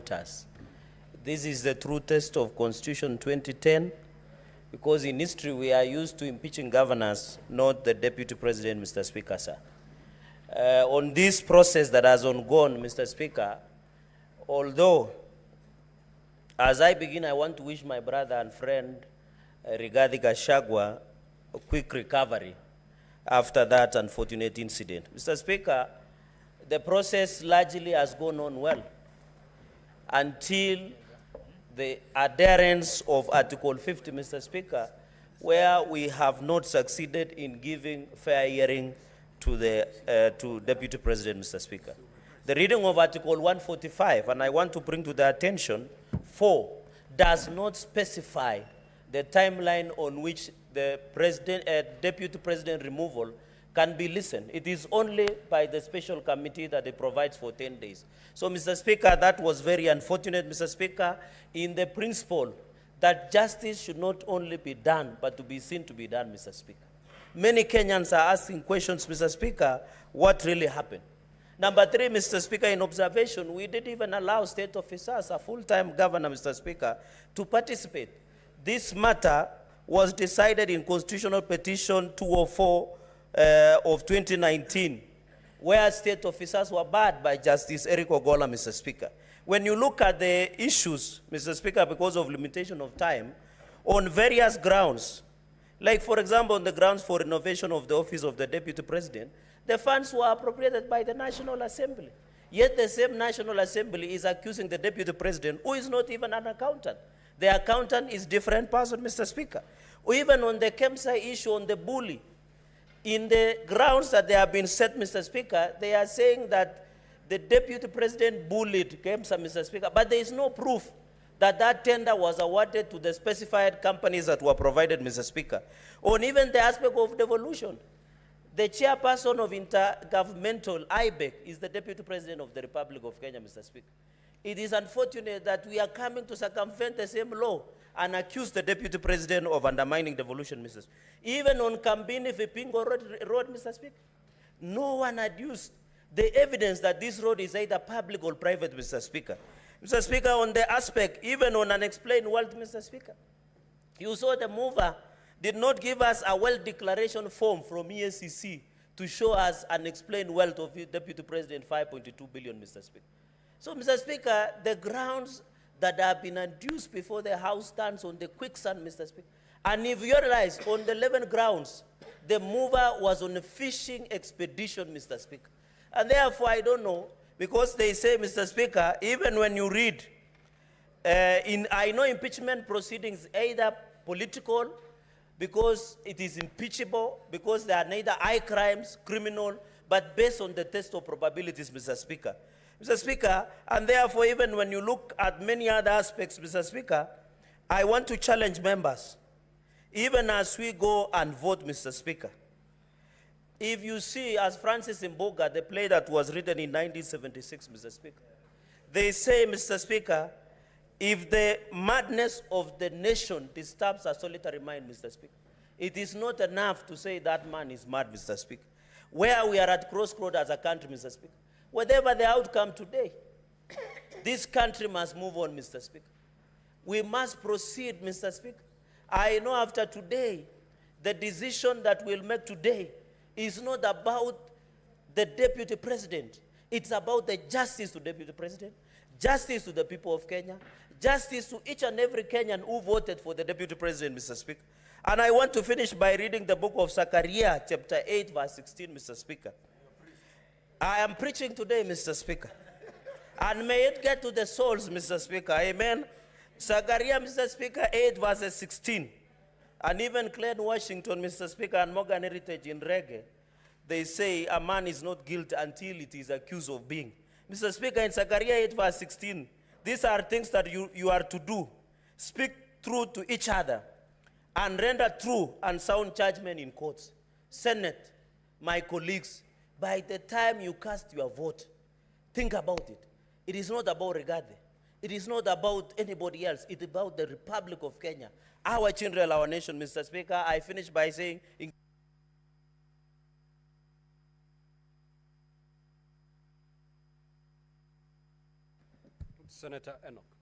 voters. This is the true test of Constitution 2010, because in history we are used to impeaching governors, not the Deputy President, Mr. Speaker, sir. On this process that has ongoing, Mr. Speaker, although, as I begin, I want to wish my brother and friend, Rigathi Gachagua, a quick recovery after that unfortunate incident. Mr. Speaker, the process largely has gone on well until the adherence of Article 50, Mr. Speaker, where we have not succeeded in giving fair hearing to to Deputy President, Mr. Speaker. The reading of Article 145, and I want to bring to the attention, 4, does not specify the timeline on which the Deputy President removal can be listened. It is only by the special committee that it provides for 10 days. So, Mr. Speaker, that was very unfortunate, Mr. Speaker, in the principle that justice should not only be done, but to be seen to be done, Mr. Speaker. Many Kenyans are asking questions, Mr. Speaker, what really happened? Number 3, Mr. Speaker, in observation, we didn't even allow state officers, a full-time governor, Mr. Speaker, to participate. This matter was decided in Constitutional Petition 204 of 2019, where state officers were barred by Justice Eric Ogola, Mr. Speaker. When you look at the issues, Mr. Speaker, because of limitation of time, on various grounds, like, for example, on the grounds for renovation of the office of the Deputy President, the funds were appropriated by the National Assembly. Yet the same National Assembly is accusing the Deputy President, who is not even an accountant. The accountant is a different person, Mr. Speaker. Or even on the KEMSA issue, on the bully, in the grounds that they have been set, Mr. Speaker, they are saying that the Deputy President bullied KEMSA, Mr. Speaker, but there is no proof that that tender was awarded to the specified companies that were provided, Mr. Speaker. On even the aspect of devolution, the chairperson of intergovernmental IBEC is the Deputy President of the Republic of Kenya, Mr. Speaker. It is unfortunate that we are coming to circumvent the same law and accuse the Deputy President of undermining devolution, Mr. Speaker. Even on Kambini Vipingo road, Mr. Speaker, no one adduced the evidence that this road is either public or private, Mr. Speaker. Mr. Speaker, on the aspect, even on unexplained wealth, Mr. Speaker, you saw the mover did not give us a wealth declaration form from EACC to show us unexplained wealth of Deputy President, 5.2 billion, Mr. Speaker. So, Mr. Speaker, the grounds that have been adduced before the House stands on the quicksand, Mr. Speaker. And if you realize, on the 11 grounds, the mover was on a fishing expedition, Mr. Speaker. And therefore, I don't know, because they say, Mr. Speaker, even when you read, I know impeachment proceedings either political, because it is impeachable, because they are neither high crimes, criminal, but based on the test of probabilities, Mr. Speaker. Mr. Speaker, and therefore, even when you look at many other aspects, Mr. Speaker, I want to challenge members, even as we go and vote, Mr. Speaker. If you see, as Francis Mboga, the play that was written in 1976, Mr. Speaker, they say, Mr. Speaker, if the madness of the nation disturbs a solitary mind, Mr. Speaker, it is not enough to say that man is mad, Mr. Speaker. Where we are at crossroads as a country, Mr. Speaker, whatever the outcome today, this country must move on, Mr. Speaker. We must proceed, Mr. Speaker. I know after today, the decision that we'll make today is not about the Deputy President. It's about the justice to the Deputy President, justice to the people of Kenya, justice to each and every Kenyan who voted for the Deputy President, Mr. Speaker. And I want to finish by reading the book of Zechariah, chapter 8, verse 16, Mr. Speaker. I am preaching today, Mr. Speaker. And may it get to the souls, Mr. Speaker. Amen. Zechariah, Mr. Speaker, 8, verse 16. And even Glenn Washington, Mr. Speaker, and Morgan Heritage in Reggae, they say a man is not guilty until it is accused of being. Mr. Speaker, in Zechariah 8, verse 16, these are things that you are to do. Speak truth to each other and render true and sound judgment in courts. Senate, my colleagues, by the time you cast your vote, think about it. It is not about Rigathi. It is not about anybody else. It's about the Republic of Kenya. Our children, our nation, Mr. Speaker. I finish by saying, Senator Enoch.